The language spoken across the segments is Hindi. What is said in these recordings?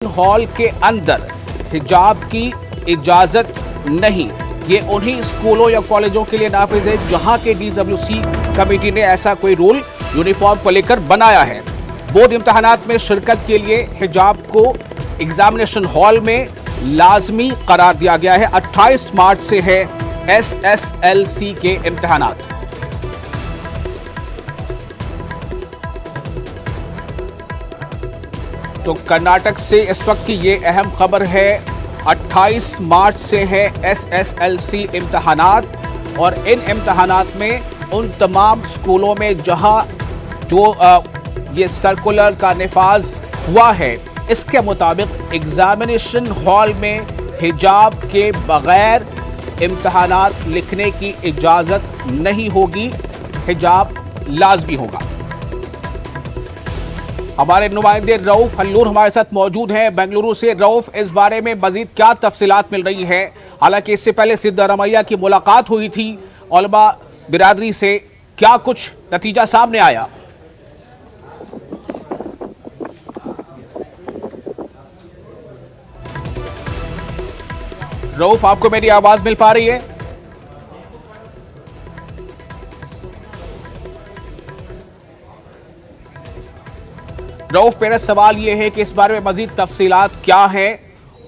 हॉल के अंदर हिजाब की इजाजत नहीं। ये उन्हीं स्कूलों या कॉलेजों के लिए नाफिज है जहां के DWC कमेटी ने ऐसा कोई रूल यूनिफॉर्म को लेकर बनाया है। बोर्ड इम्तिहानात में शिरकत के लिए हिजाब को एग्जामिनेशन हॉल में लाजमी करार दिया गया है। 28 मार्च से है SSLC के इम्तिहानात। तो कर्नाटक से इस वक्त की ये अहम खबर है। 28 मार्च से है SSLC इम्तिहानात और इन इम्तिहानात में उन तमाम स्कूलों में जहां जो ये सर्कुलर का निफाज हुआ है इसके मुताबिक एग्जामिनेशन हॉल में हिजाब के बगैर इम्तिहानात लिखने की इजाज़त नहीं होगी, हिजाब लाजमी होगा। हमारे नुमाइंदे रऊफ हल्लूर हमारे साथ मौजूद हैं बेंगलुरु से। रऊफ, इस बारे में मजीद क्या तफसीलात मिल रही है? हालांकि इससे पहले सिद्धारमैया की मुलाकात हुई थी उलमा बिरादरी से, क्या कुछ नतीजा सामने आया? रऊफ, आपको मेरी आवाज मिल पा रही है? रऊफ, मेरा सवाल यह है कि इस बारे में मजीद तफसीलात क्या है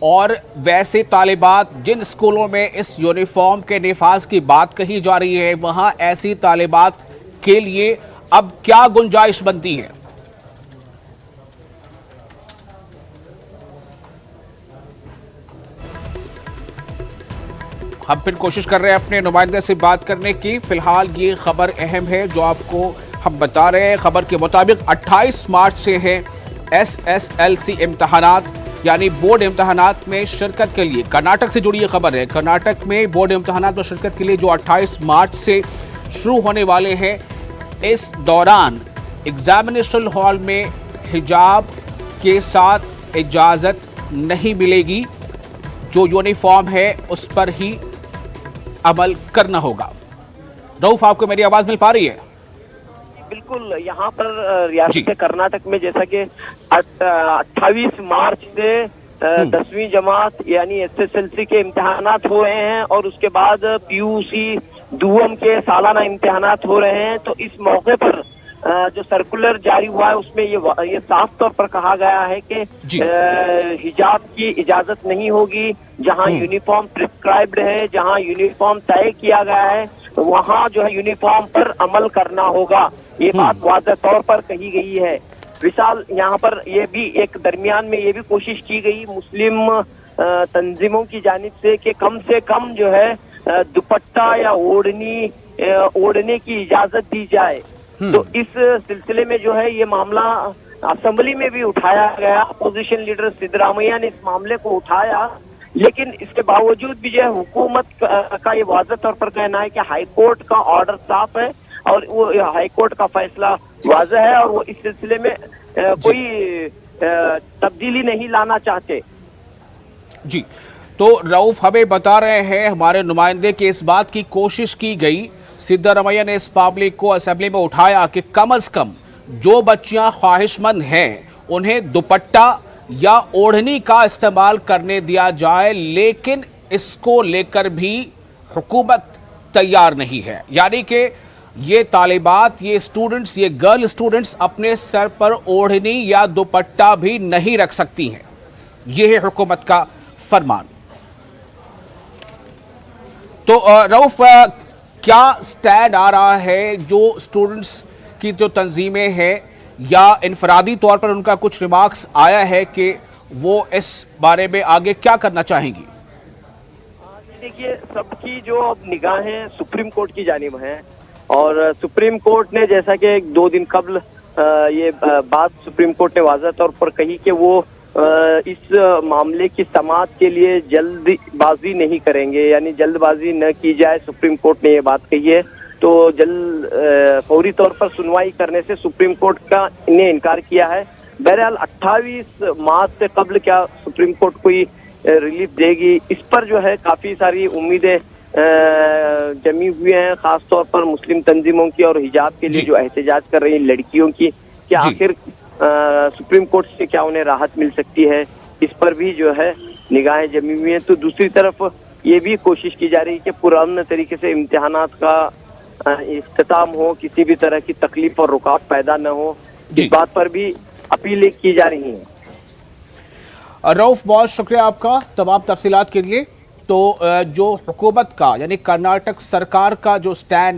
और वैसे तालिबात जिन स्कूलों में इस यूनिफॉर्म के निफाज की बात कही जा रही है वहां ऐसी तालिबात के लिए अब क्या गुंजाइश बनती है? हम फिर कोशिश कर रहे हैं अपने नुमाइंदे से बात करने की। फिलहाल ये खबर अहम है जो आपको हम बता रहे हैं। खबर के मुताबिक 28 मार्च से है SSLC इम्तिहानात, यानी बोर्ड इम्तिहानात में शिरकत के लिए। कर्नाटक से जुड़ी ये खबर है। कर्नाटक में बोर्ड इम्तिहानात में शिरकत के लिए जो 28 मार्च से शुरू होने वाले हैं, इस दौरान एग्जामिनेशन हॉल में हिजाब के साथ इजाज़त नहीं मिलेगी। जो यूनिफॉर्म है उस पर ही अमल करना होगा। रऊफ, आपको मेरी आवाज मिल पा रही है? बिल्कुल, यहाँ पर रियासत कर्नाटक में जैसा कि 28 मार्च से 10वीं जमात यानी SSLC के इम्तिहानात हो रहे हैं और उसके बाद PUC दूम के सालाना इम्तिहानात हो रहे हैं। तो इस मौके पर जो सर्कुलर जारी हुआ है उसमें ये साफ तौर पर कहा गया है कि हिजाब की इजाजत नहीं होगी। जहां यूनिफॉर्म प्रिस्क्राइब्ड है, जहां यूनिफॉर्म तय किया गया है, वहां जो है यूनिफॉर्म पर अमल करना होगा। ये बात वाज़ेह तौर पर कही गई है। विशाल, यहाँ पर ये भी एक दरमियान में ये भी कोशिश की गई मुस्लिम तंजीमों की जानिब से कि कम जो है दुपट्टा या ओढ़ने की इजाजत दी जाए। तो इस सिलसिले में जो है ये मामला असेंबली में भी उठाया गया। अपोजिशन लीडर सिद्धरामैया ने इस मामले को उठाया, लेकिन इसके बावजूद भी जो है हुकूमत का ये वाज़ेह तौर पर कहना है कि हाईकोर्ट का ऑर्डर साफ है और वो हाईकोर्ट का फैसला वाज़ेह है और वो इस सिलसिले में कोई तब्दीली नहीं लाना चाहते। जी, तो रऊफ हमें बता रहे हैं हमारे नुमाइंदे कि इस बात की कोशिश की गई, सिद्धारमैया ने इस मामले को असेंबली में उठाया कि कम से कम जो बच्चियां ख्वाहिशमंद हैं उन्हें दुपट्टा या ओढ़नी का इस्तेमाल करने दिया जाए, लेकिन इसको लेकर भी हुकूमत तैयार नहीं है। यानी कि ये तालिबात, ये स्टूडेंट्स, ये गर्ल स्टूडेंट्स अपने सर पर ओढ़नी या दुपट्टा भी नहीं रख सकती हैं। यह है हुकूमत का फरमान। तो रऊफ, क्या स्टैंड आ रहा है जो स्टूडेंट्स की जो तंजीमें हैं या इनफरादी तौर पर उनका कुछ रिमार्क्स आया है कि वो इस बारे में आगे क्या करना चाहेंगी? देखिए, सबकी जो अब निगाहें सुप्रीम कोर्ट की जानिब हैं और सुप्रीम कोर्ट ने जैसा कि 2 दिन कबल ये बात सुप्रीम कोर्ट ने वाज़ेह तौर पर कही कि वो इस मामले की समाअत के लिए जल्दबाजी नहीं करेंगे, यानी जल्दबाजी न की जाए। सुप्रीम कोर्ट ने ये बात कही है, तो फौरी तौर पर सुनवाई करने से सुप्रीम कोर्ट का ने इनकार किया है। बहरहाल 28 मार्च से कबल क्या सुप्रीम कोर्ट कोई रिलीफ देगी, इस पर जो है काफी सारी उम्मीदें जमी हुई हैं, खासतौर पर मुस्लिम तंजीमों की और हिजाब के लिए जो एहतजाज कर रही लड़कियों की, कि आखिर सुप्रीम कोर्ट से क्या उन्हें राहत मिल सकती है। इस पर भी जो है निगाहें जमी हुई हैं। तो दूसरी तरफ ये भी कोशिश की जा रही है कि पुराने तरीके से इम्तिहानात का इख्तिताम हो, किसी भी तरह की तकलीफ और रुकावट पैदा न हो, जी। इस बात पर भी अपीलें की जा रही हैं। रऊफ, बहुत शुक्रिया आपका तमाम तफसीलात के लिए। तो जो हुकूमत का यानी कर्नाटक सरकार का जो स्टैंड